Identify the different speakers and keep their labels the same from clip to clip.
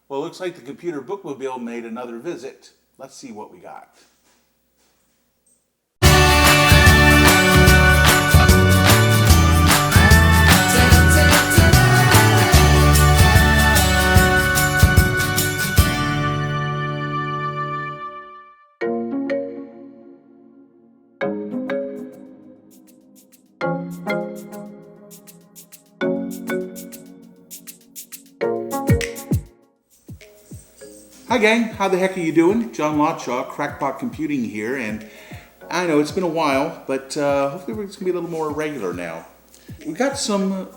Speaker 1: Well, it looks like the computer bookmobile made another visit. Let's see what we got. Hi gang, how the heck are you doing? John Lawchaw, Crackpot Computing here, and I know it's been a while, but hopefully it's going to be a little more regular now. We got some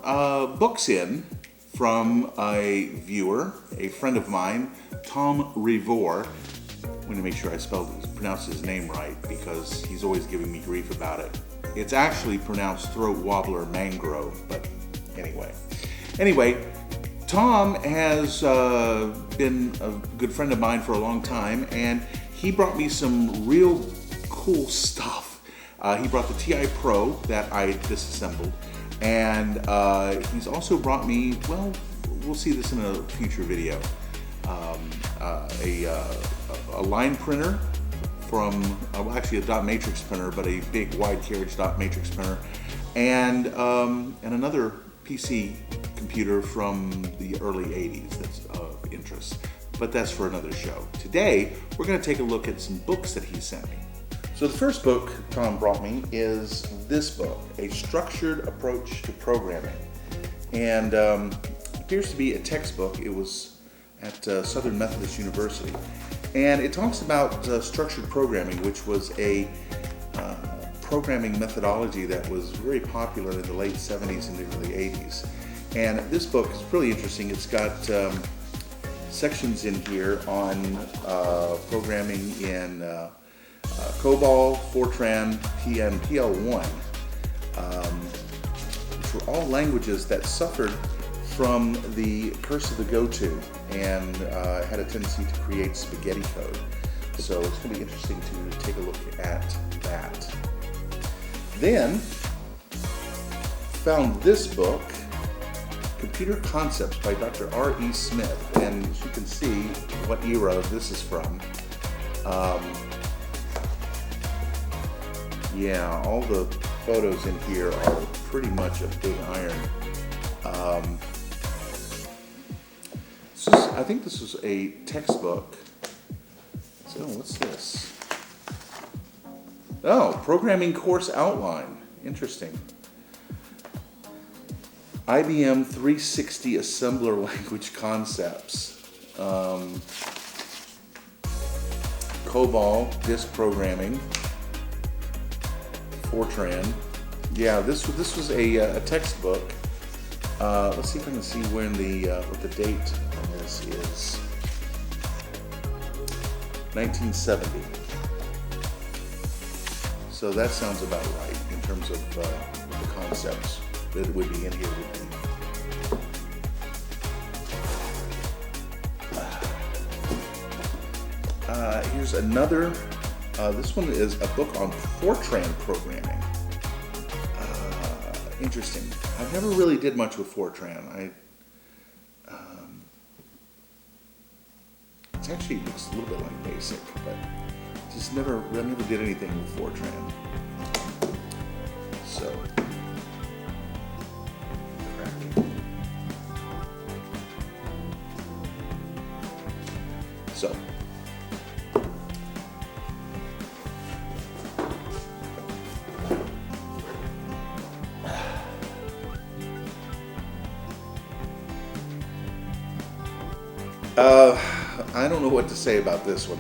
Speaker 1: books in from a viewer, a friend of mine, Tom Revor. I'm going to make sure I pronounced his name right because he's always giving me grief about it. It's actually pronounced throat wobbler mangrove, but anyway. Tom has been a good friend of mine for a long time, and he brought me some real cool stuff. He brought the TI Pro that I disassembled, and he's also brought me, well, we'll see this in a future video, a line printer from, actually a dot matrix printer, but a big wide carriage dot matrix printer, and another PC computer from the early 80s that's of interest, but that's for another show. Today, we're going to take a look at some books that he sent me. So the first book Tom brought me is this book, A Structured Approach to Programming, and appears to be a textbook. It was at Southern Methodist University, and it talks about structured programming, which was a programming methodology that was very popular in the late 70s and the early 80s. And this book is really interesting. It's got sections in here on programming in COBOL, Fortran, PL1, which were all languages that suffered from the curse of the go-to and had a tendency to create spaghetti code. So it's going to be interesting to take a look at that. Then found this book, Computer Concepts by Dr. R.E. Smith, and as you can see what era this is from. Yeah, all the photos in here are pretty much a big iron. I think this is a textbook. So what's this? Oh, programming course outline. Interesting. IBM 360 assembler language concepts. COBOL, disk programming. Fortran. Yeah, this was a textbook. Let's see if I can see when what the date on this is. 1970. So that sounds about right in terms of the concepts that would be in here. Here's another. This one is a book on Fortran programming. Interesting. I've never really did much with Fortran. It actually looks a little bit like BASIC, but I never did anything with Fortran. So, I don't know what to say about this one.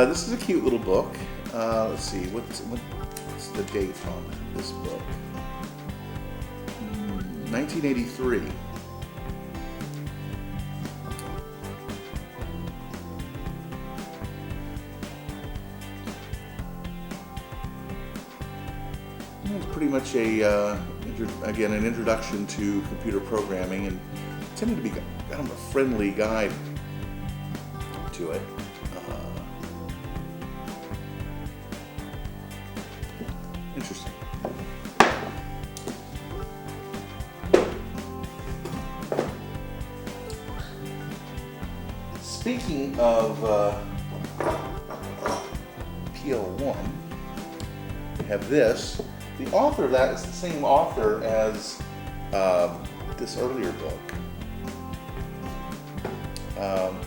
Speaker 1: This is a cute little book. Let's see, what's the date on this book? 1983. It's pretty much an introduction to computer programming, and tended to be kind of a friendly guide to it. Interesting. speaking of PL1, we have this. The author of that is the same author as this earlier book.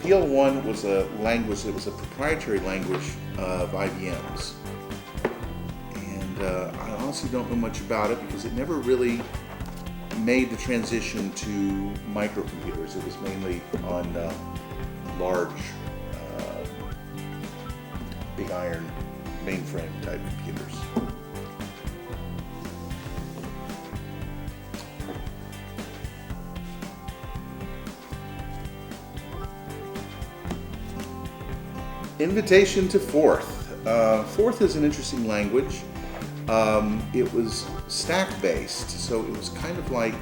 Speaker 1: PL1 was a language that was a proprietary language of IBM's. And I honestly don't know much about it because it never really made the transition to microcomputers. It was mainly on large, big iron mainframe type computers. Invitation to Forth. Forth is an interesting language. It was stack-based, so it was kind of like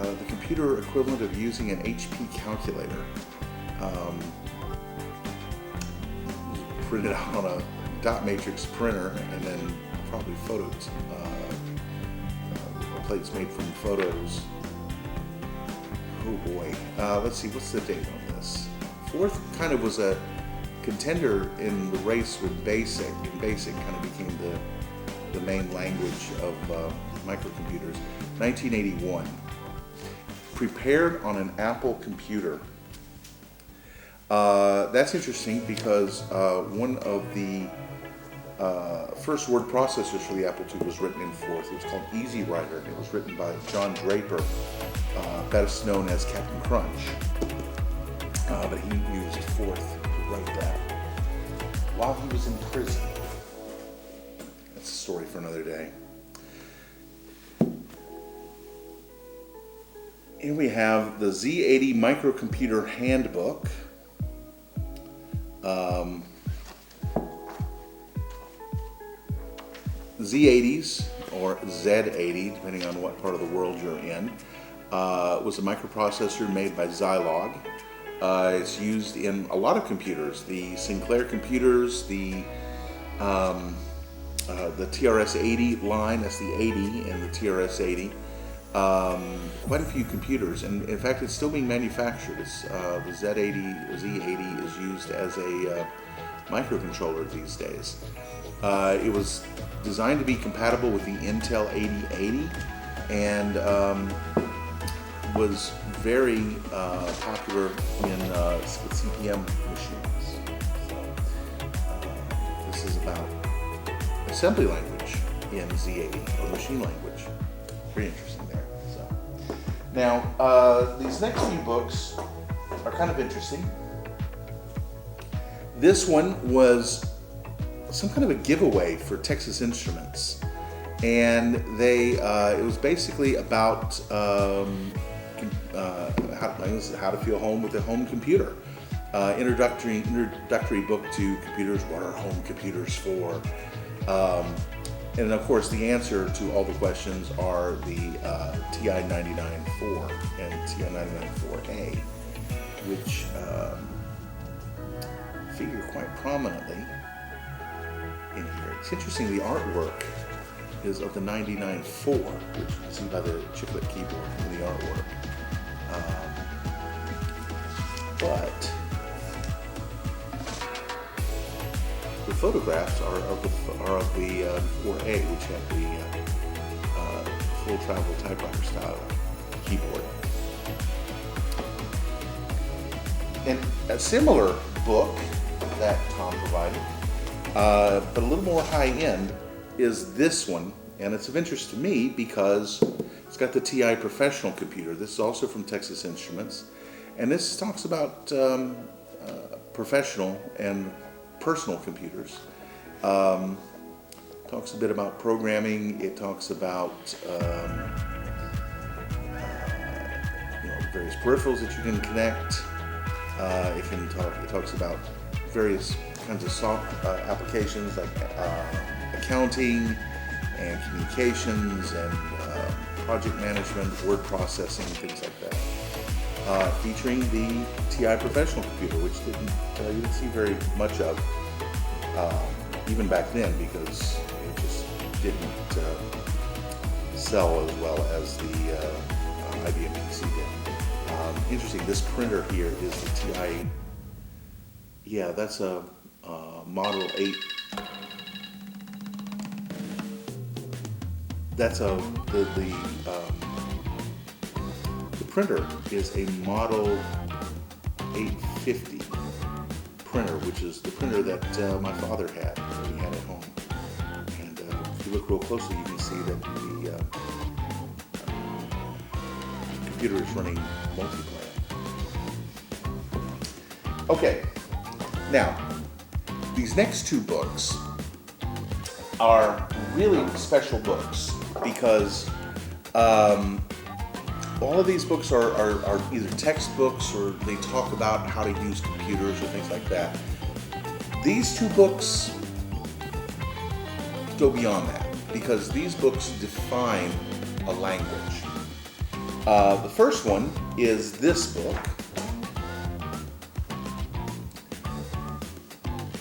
Speaker 1: the computer equivalent of using an HP calculator. Printed out on a dot matrix printer, and then probably photos, plates made from photos. Oh boy. Let's see, what's the date on this? Forth kind of was a contender in the race with BASIC, and BASIC kind of became the main language of microcomputers. 1981. Prepared on an Apple computer. That's interesting because one of the first word processors for the Apple II was written in Forth. It was called Easy Writer, and it was written by John Draper, best known as Captain Crunch. But he used Forth to write that while he was in prison. That's a story for another day. Here we have the Z80 Microcomputer Handbook. Z80s, or Z80, depending on what part of the world you're in, was a microprocessor made by Zilog. It's used in a lot of computers, the Sinclair computers, the TRS-80 line, that's the 80, and the TRS-80. Quite a few computers, and in fact it's still being manufactured. It's, the Z80 or Z80 is used as a microcontroller these days. It was designed to be compatible with the Intel 8080 and was very popular in CPM machines. So, this is about assembly language in Z80, or machine language. Pretty interesting there. So, now, these next few books are kind of interesting. This one was some kind of a giveaway for Texas Instruments, and it was basically about how to feel home with a home computer. Introductory book to computers. What are home computers for? And of course, the answer to all the questions are the TI-99-4 and TI-99-4A, which figure quite prominently in here. It's interesting, the artwork is of the 99-4, which you can see by the chiclet keyboard in the artwork. But the photographs are of the 4A, which have the full travel typewriter style keyboard. And a similar book that Tom provided, but a little more high-end, is this one, and it's of interest to me because it's got the TI Professional computer. This is also from Texas Instruments, and this talks about professional and personal computers. Talks a bit about programming. It talks about various peripherals that you can connect. It talks about various kinds of soft applications like accounting and communications and project management, word processing, things like that. Featuring the TI Professional computer, which you didn't see very much of even back then because it just didn't sell as well as the IBM PC did. Interesting, this printer here is the TI Yeah, that's a Model 8. That's the printer is a Model 850 printer, which is the printer that my father had, that he had at home. And if you look real closely, you can see that the computer is running multiplayer. Okay, now these next two books are really special books because all of these books are either textbooks or they talk about how to use computers or things like that. These two books go beyond that because these books define a language. The first one is this book,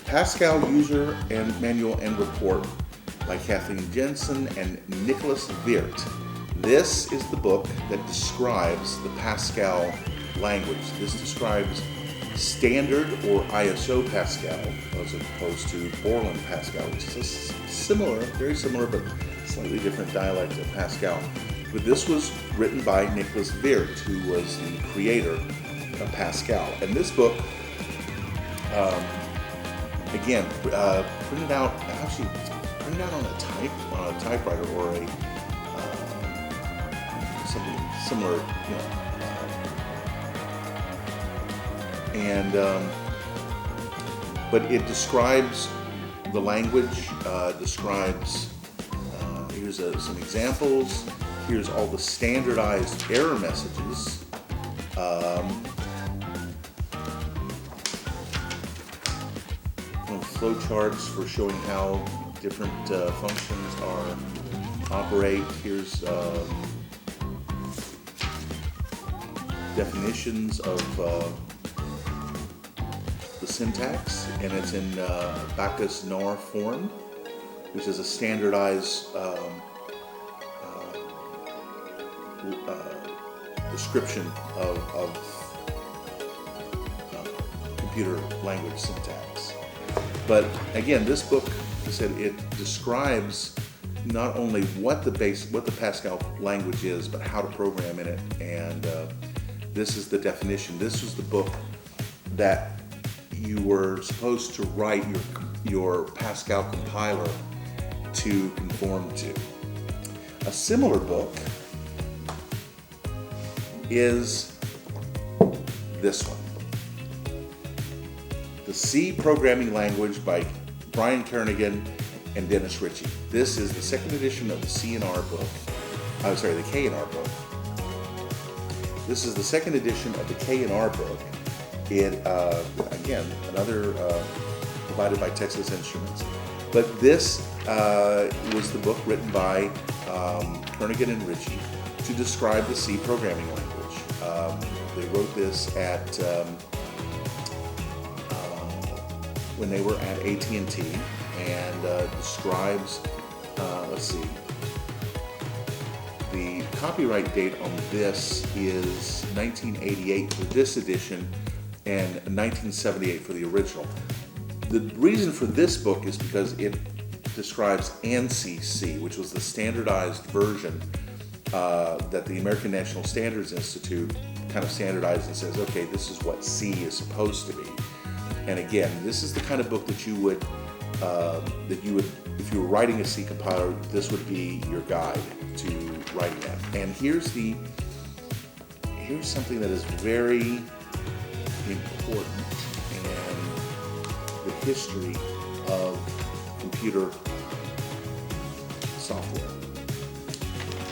Speaker 1: Pascal User and Manual and Report by Kathleen Jensen and Nicholas Wirth. This is the book that describes the Pascal language. This describes standard or ISO Pascal as opposed to Borland Pascal, which is a similar, very similar, but slightly different dialect of Pascal. But this was written by Nicholas Wirth, who was the creator of Pascal. And this book, again, printed out on a typewriter or a something similar, but it describes the language. Describes. Here's some examples. Here's all the standardized error messages. Flowcharts for showing how different functions operate. Here's definitions of the syntax, and it's in Bacchus NAR form, which is a standardized description of computer language syntax. But again, this book, I said, it describes not only what the Pascal language is, but how to program in it. And this is the definition. This was the book that you were supposed to write your Pascal compiler to conform to. A similar book is this one, The C Programming Language by Brian Kernighan and Dennis Ritchie. This is the second edition of the C&R book. The K&R book. This is the second edition of the K&R book. It, again, another provided by Texas Instruments. But this was the book written by Kernighan and Ritchie to describe the C programming language. They wrote this at when they were at AT&T, and describes, let's see, the copyright date on this is 1988 for this edition and 1978 for the original. The reason for this book is because it describes ANSI C, which was the standardized version that the American National Standards Institute kind of standardized and says, okay, this is what C is supposed to be. And again, this is the kind of book that you would, if you were writing a C compiler, this would be your guide to writing that. And here's something that is very important in the history of computer software.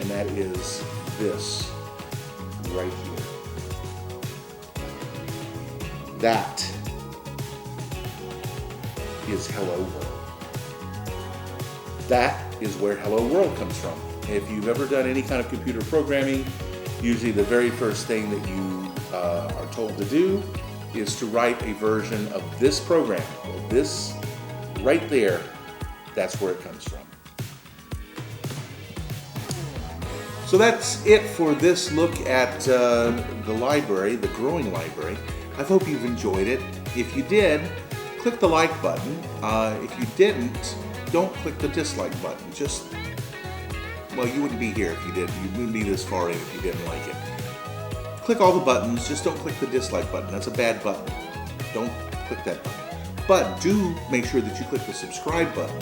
Speaker 1: And that is this right here. That is Hello World. That is where Hello World comes from. If you've ever done any kind of computer programming, usually the very first thing that you are told to do is to write a version of this program. Well, this right there, that's where it comes from. So that's it for this look at the library, the growing library. I hope you've enjoyed it. If you did, click the like button. If you didn't, don't click the dislike button. Just, well, you wouldn't be here if you did. You wouldn't be this far in if you didn't like it. Click all the buttons, just don't click the dislike button. That's a bad button. Don't click that button. But do make sure that you click the subscribe button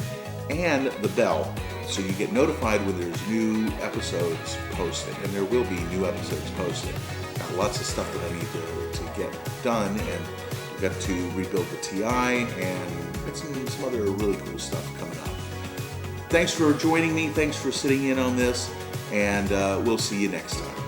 Speaker 1: and the bell so you get notified when there's new episodes posted. And there will be new episodes posted. Got lots of stuff that I need to get done, and I've got to rebuild the TI and got some other really cool stuff coming up. Thanks for joining me. Thanks for sitting in on this, and we'll see you next time.